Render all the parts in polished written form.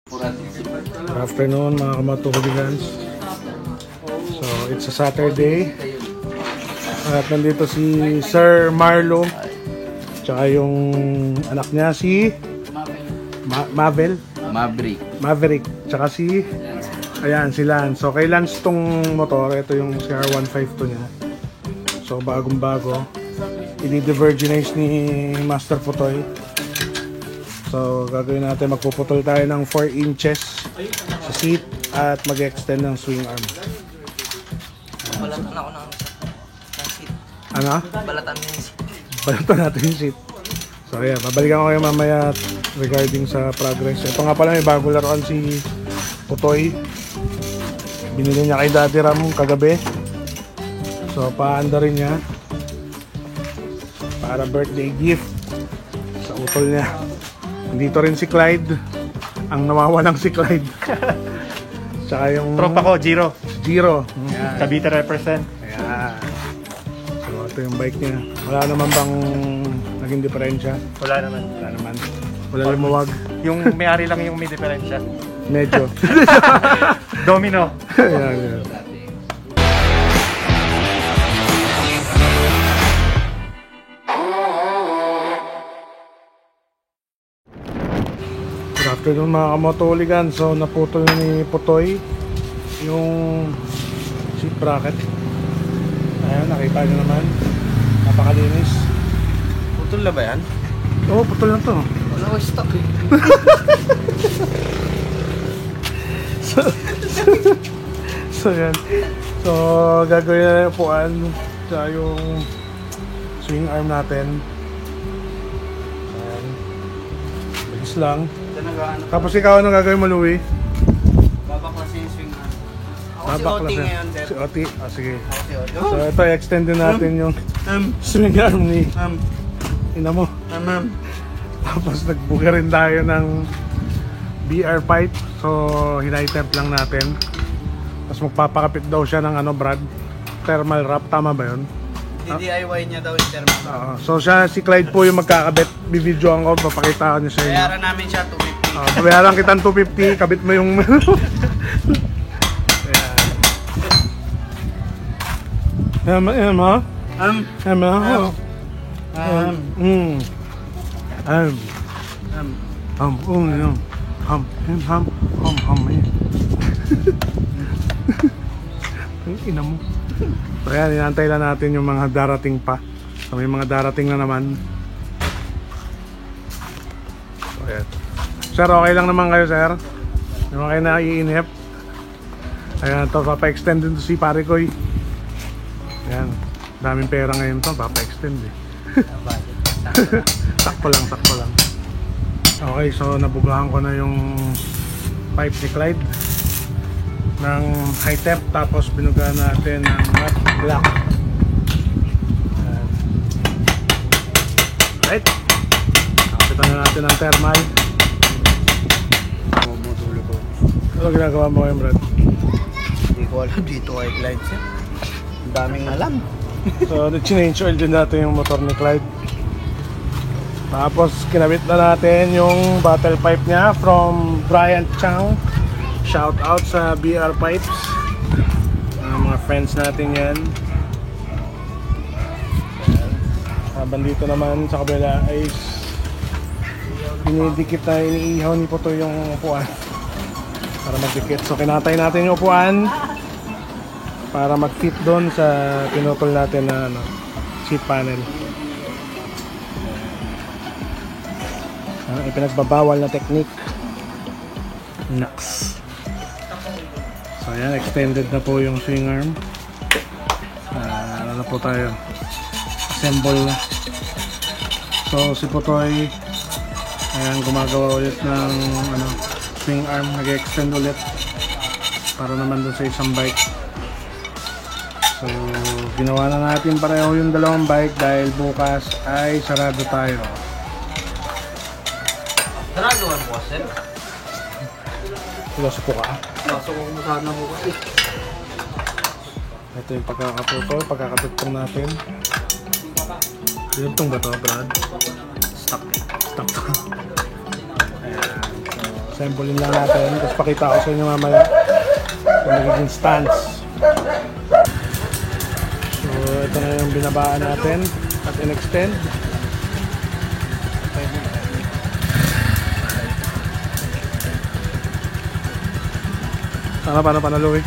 Good afternoon mga kamatuhuligans. So it's a Saturday at nandito si Sir Marlo tsaka yung anak niya si Maverick tsaka si ayan si Lance. So kay Lance tong motor, ito yung CR152 niya. So bagong bago, i-divergenize ni Master Putoy. So gagawin natin, magpuputol tayo ng 4 inches sa seat at mag-extend ng swing arm. Balatan ako ng seat. Ano? Balatan mo yung seat. Balatan natin yung seat. So yeah, babalikan ko kayo mamaya regarding sa progress. Ito nga pala, may bago laruan si Putoy. Binili niya kay Daddy Ram kagabi. So paanda rin niya para birthday gift sa utol niya. Dito rin si Clyde. Ang nawawalang si Clyde. Tsaka yung tropa ko, Giro. Giro. Cavite represent. Ayan. So ito yung bike niya. Wala naman bang naging diferensya? Wala naman. Wala naman. Wala lumuwag. Yung may-ari lang yung may diferensya. Medyo. Domino. Ayan, ayan. Good afternoon mga kamotuligan. So naputol ni Putoy yung seat bracket. Ayan, nakita nyo naman. Napakalinis. Putol na ba yan? Oo, putol lang to. Wala ko stock eh. So yan. So gagawin na yung upuan tsaka yung swing arm natin. Ayan. Bilis lang. Tapos ikaw anong gagawin mo, Louie? Babaklasin yung swing arm. Ako si Babak Oti lang ngayon, Dad. Si Oti? Ah, sige. Ako si Oti. So ito, extend din natin yung swing arm ni ina mo. Tapos nagbuga rin tayo ng BR pipe. So hinay-temp lang natin. Tapos magpapakapit daw siya ng ano, Brad, thermal wrap. Tama ba yun? DIY niya daw yung thermal. So siya, si Clyde po yung magkakabit. Bibidyoan ko, papakita ko niya sa inyo. Bayaran namin siya 250. Bayaran kitang 250, kabit mo yung Ayan mo? Ina mo. So yan, inantay lang natin yung mga darating pa. So may mga darating na naman. So yan. Sir, okay lang naman kayo, sir? Hindi naman kayo naiinip. Ayan, ito, papa-extend din to si Parikoy. Ayan, daming pera ngayon to, papa-extend eh. Sakto lang, sakto lang. Okay, so nabugahan ko na yung pipe ni Clyde ng high temp, tapos binugahan natin ng matte black. Right, kapitan na natin ng thermal. Ano ginagawa mo ngayon, Brad? Hindi ko alam dito kay Clyde siya. Ang daming alam. So, change oil din natin yung motor ni Clyde. Tapos, kinabit na natin yung bottle pipe niya from Brian Chang. Shout out sa BR Pipes. Mga friends natin yan. Habang dito naman sa kabila ay pinidikit na iniihaw ni Putoy yung upuan para magdikit. So kinatay natin yung upuan para mag-fit doon sa pinutol natin na seat panel. Ipinagbabawal na technique. Naks. So ayan, extended na po yung swing arm. Ano na po tayo, assemble na. So si Putoy ayan, gumagawa ulit ng swing arm, nag-extend ulit para naman dun sa isang bike. So ginawa na natin pareho yung dalawang bike dahil bukas ay sarado tayo. Saraduan po, sir? Loso po ka. Pasok ko mo sana po kasi. Ito yung pagkakaputol, pagkakatugtong natin. Pinugtong ba ito, Brad? Stuck eh. Stuck to. Ayan. So, Assemblein lang natin. Tapos pakita ko sa inyo mamaya yung magiging stance. So, ito na yung binabaan natin at in-extend. Paano panaluwi?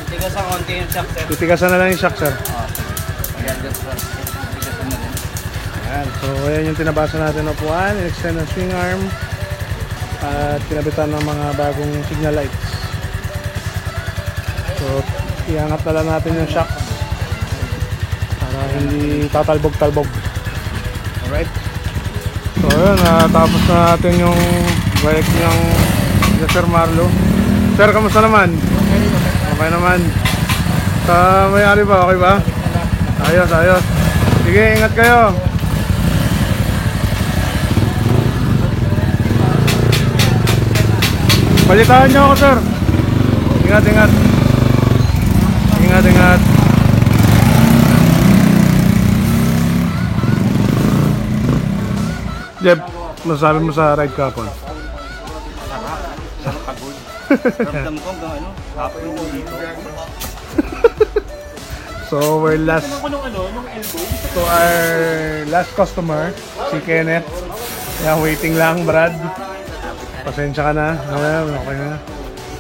Tigas ang konti yung shock, sir. Titigasan na lang yung shock, sir. Ayan, tigasan na rin. Ayan, so ayan yung tinabasa natin na upuan, in-extend ng swing arm at kinabitan ng mga bagong signal lights. So iangat na lang natin yung shock para hindi tatalbog-talbog. Alright. So ayun, tapos na natin yung bike ng Sir Marlo. Sir, kamusta naman? Okay naman. Sa may-ari ba? Okay ba? Ayos. Sige, ingat kayo. Palitaan niyo ako, sir. Ingat. Ingat. Jeb, masasabi mo sa ride kapon? Ramdam ko hanggang ano, hapon yung dito. So we're last to our last customer, si Kenneth. Yeah, waiting lang, Brad. Pasensya ka na. Okay na.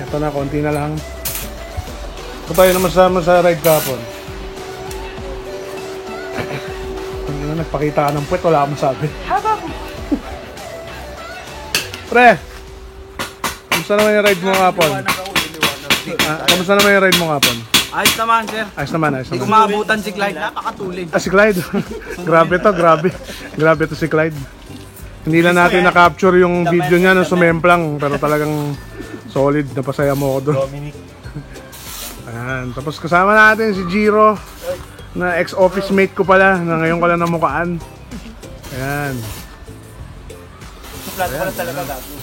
Ito na, konti na lang. Ito tayo naman sa ride kapon. Nagpakita ka ng puwet, wala akong masabi. Pre! Kamusta naman yung ride mo kapon? Kamusta naman yung ride mo kapon? Ayos naman, sir. Ayos naman. Hindi ko maabutan si Clyde. Napakatulid. Si Clyde. Grabe to si Clyde. Hindi na natin na-capture yung video niya nung sumemplang, pero talagang solid, napasaya mo ako doon. Dominic. Ayan. Tapos kasama natin si Jiro, na ex-office mate ko pala, na ngayon ko lang namukaan. Ayan. Suplado ko lang talaga gago.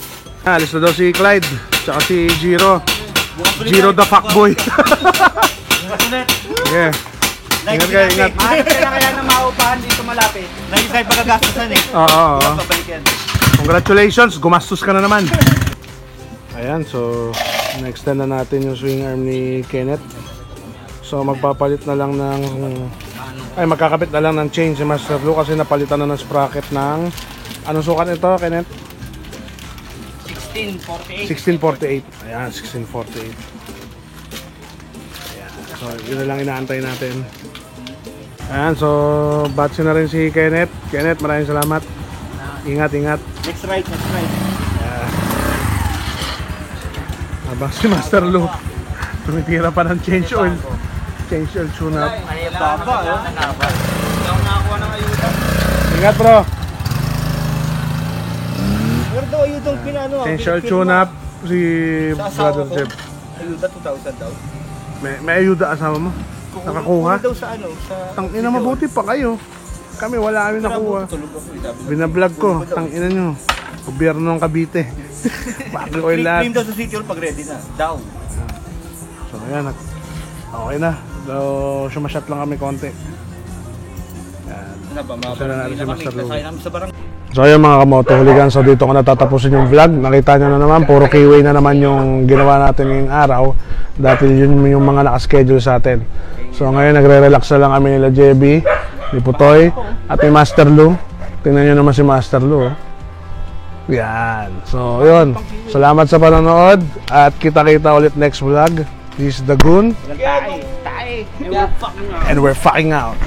Alis na daw si Clyde, tsaka si Jiro. Jiro the fuckboy. Yeah. Ingat kayo, ingat. Kaya na maupahan dito malapit. Nag-isay pagkagastusan eh. Oo. Babalik yan. Congratulations, gumastos ka na naman. Ayan, so na-extend na natin yung swing arm ni Kenneth. So magpapalit na lang ng magkakabit na lang ng chain si Master Lou kasi napalitan na ng sprocket ng anong sukat nito, Kenneth? 1648. Ayan, 1648. Ayan. So yun na lang inaantay natin. Ayan, so batch na rin si Kenneth. Kenneth, maraming salamat. Ingat. Next ride. Habang si Master Lou tumitira pa ng change oil tune up. Ay, baba. Hindi ako nakakuha ng ayuda. Ingat, bro. Pero daw ayudang pinano. Change oil tune up si Brother Jeb. Ayuda 2,000 daw. May ayuda asama mo? Nakakuha? daw sa ano? Tangina, mabuti pa kayo. Kami wala kami nakuha. Tulog ako. Binablog ko. Tangina nyo. Gobyerno ng Cavite. Bakit oil lahat. Claim daw sa City Hall pag ready na. Daw. So ayan, okay na. So sumasyat lang kami konti. Ano ba? Sana natin si Master Lou. Kaya namin sa barang. So ayun mga kamoto, huligan, so dito ko natatapusin yung vlog. Nakita nyo na naman, puro keyway na naman yung ginawa natin ngayong araw. Dahil yun yung mga nakaschedule sa atin. So ngayon nagre-relax na lang kami nila JB, ni Putoy, at ni Master Lou. Tingnan nyo naman si Master Lou. Yan. So yun, salamat sa panonood at kita-kita ulit next vlog. This is The Goon. Tae. And we're fucking out. And we're fucking out.